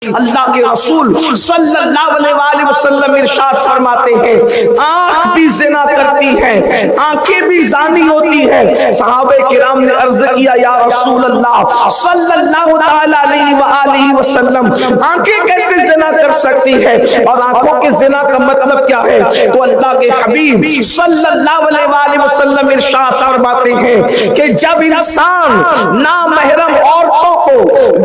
اللہ کے رسول صلی اللہ علیہ وسلم ارشاد فرماتے ہیں آنکھ بھی زنا کرتی ہے، آنکھیں بھی زانی ہوتی ہے۔ صحابہ کرام نے عرض کیا یا رسول اللہ صلی اللہ تعالی علیہ وآلہ وسلم آنکھیں کیسے زنا کر سکتی ہے اور آنکھوں کے زنا کا مطلب کیا ہے؟ تو اللہ کے حبیب صلی اللہ علیہ وآلہ وسلم ارشاد فرماتے ہیں کہ جب انسان نامحرم عورتوں کو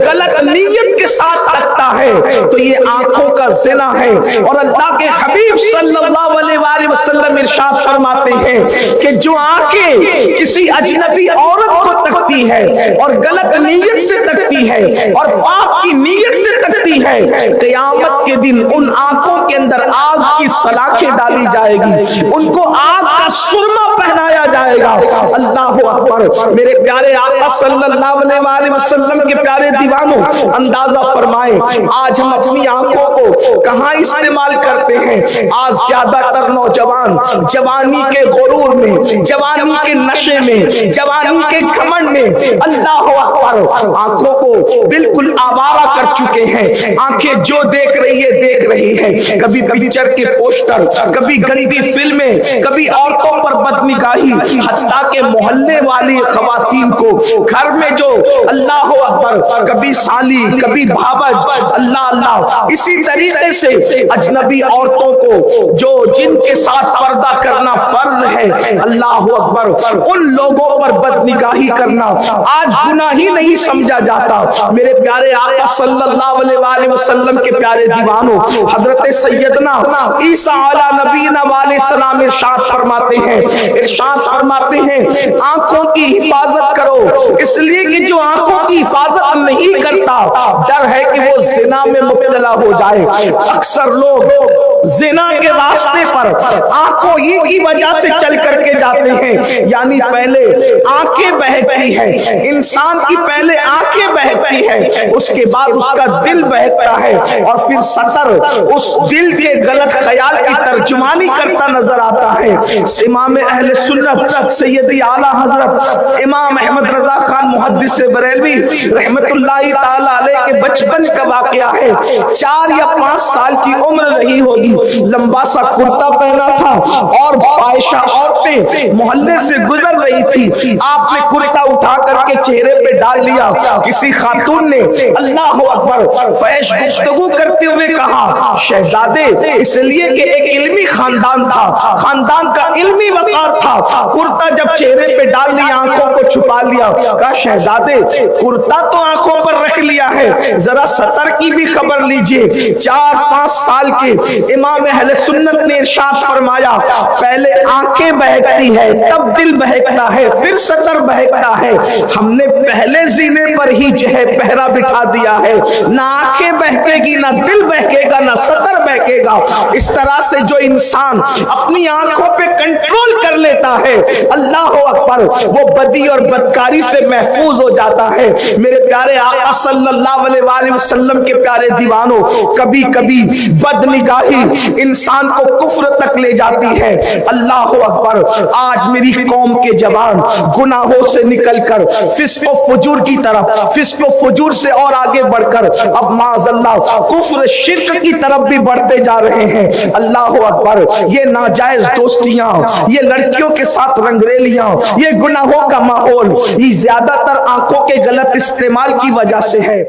غلط نیت کے ساتھ رکھتا ہے تو یہ آنکھوں کا زنا ہے۔ اور اللہ کے حبیب صلی اللہ علیہ وآلہ وسلم ارشاد فرماتے ہیں کہ جو آنکھیں کسی اجنبی عورت کو تکتی ہے اور غلط نیت سے تکتی ہے اور پاپ کی نیت سے تکتی ہے، قیامت کے دن ان آنکھوں کے اندر آگ کی سلاخیں ڈالی جائے گی، ان کو آگ کا سرما پہنایا جائے گا۔ اللہ اکبر۔ میرے پیارے آقا صلی اللہ علیہ وآلہ وسلم کے پیارے دیوانوں، اندازہ فرمائیں آج ہم اپنی آنکھوں کو کہاں استعمال کرتے ہیں؟ آج زیادہ تر نوجوان جوانی کے غرور میں، جوانی کے نشے میں، جوانی کے گھمنڈ میں اللہ اکبر آنکھوں کو بالکل آوارہ کر چکے ہیں۔ آنکھیں جو دیکھ رہی ہے دیکھ رہی ہے، کبھی پکچر کے پوسٹر، کبھی گندی فلمیں، کبھی عورتوں پر بدنگاہی، حتیٰ کہ محلے والی خواتین کو گھر میں جو اللہ اکبر کبھی سالی کبھی بھابج، اللہ اللہ، اسی طریقے سے اجنبی عورتوں کو جو جن کے ساتھ پردہ کرنا فرض ہے، اللہ اکبر، ان لوگوں پر بدنگاہی کرنا آج گناہ ہی نہیں سمجھا جاتا۔ میرے پیارے آقا صلی اللہ علیہ وآلہ وسلم کے پیارے دیوانوں، حضرت سیدنا عیسیٰ علیہ نبینا علیہ السلام ارشاد فرماتے ہیں آنکھوں کی حفاظت کرو، اس لیے کہ جو آنکھوں کی حفاظت نہیں کرتا ڈر ہے کہ وہ زنا میں مبتلا ہو جائے۔ اکثر لوگ زنا کے راستے پر آنکھوں ہی کی وجہ سے چل کر کے جاتے ہیں، یعنی پہلے آنکھیں بہکتی ہے انسان کی، پہلے آنکھیں بہکتی ہے، اس کے بعد اس کا دل بہکتا ہے، اور پھر سطر اس دل کے غلط خیال کی ترجمانی کرتا نظر آتا ہے۔ امام اہل سنت سیدی اعلیٰ حضرت امام احمد رضا خان محدث بریلوی رحمت اللہ تعالی علیہ کے بچپن کا واقعہ ہے۔ 4 یا 5 سال کی عمر رہی ہوگی، لمبا سا کرتا پہنا تھا اور فاحشہ عورتیں محلے سے گزر رہی تھی، آپ نے کرتا اٹھا کر کے چہرے پہ ڈال لیا۔ کسی خاتون نے اللہ اکبر فحش گفتگو کرتے ہوئے کہا شہزادے، اس لیے کہ ایک علمی خاندان تھا، خاندان کا علمی وقار تھا، کرتا جب چہرے پہ ڈال لیا آنکھوں کو چھپا لیا، کہا شہزادے کرتا تو آنکھوں پر رکھ لیا ہے، ذرا سطر کی بھی خبر لیجئے۔ 4-5 سال کے امام اہل سنت نے ارشاد فرمایا پہلے آنکھیں بہکتی ہے، تب دل بہکتا ہے، پھر سطر بہکتا ہے۔ ہم نے پہلے زینے پر ہی جو ہے پہرا بٹھا دیا ہے، نہ آنکھیں بہکے گی، نہ دل بہکے گا، نہ سطر بہکے گا۔ اس طرح سے جو انسان اپنی آنکھوں پہ کنٹرول کر لیتا ہے، اللہ اکبر، وہ بدی اور بدکاری سے محفوظ ہو جاتا ہے۔ میرے پیارے آقا صلی اللہ علیہ وآلہ وسلم کے پیارے دیوانوں، کبھی کبھی بدنگاہی انسان کو کفر تک لے جاتی ہے۔ اللہ اکبر، آج میری قوم کے جوان گناہوں سے نکل کر فسق و فجور کی طرف، فسق و فجور سے اور آگے بڑھ کر اب معاذ اللہ کفر شرک کی طرف بھی بڑھتے جا رہے ہیں۔ اللہ اکبر، یہ ناجائز دوستیاں، یہ لڑکیوں کے ساتھ رنگریلیاں، یہ گناہوں کا ماحول، یہ زیادہ تر آنکھوں کے غلط استعمال کی وجہ سے ہے۔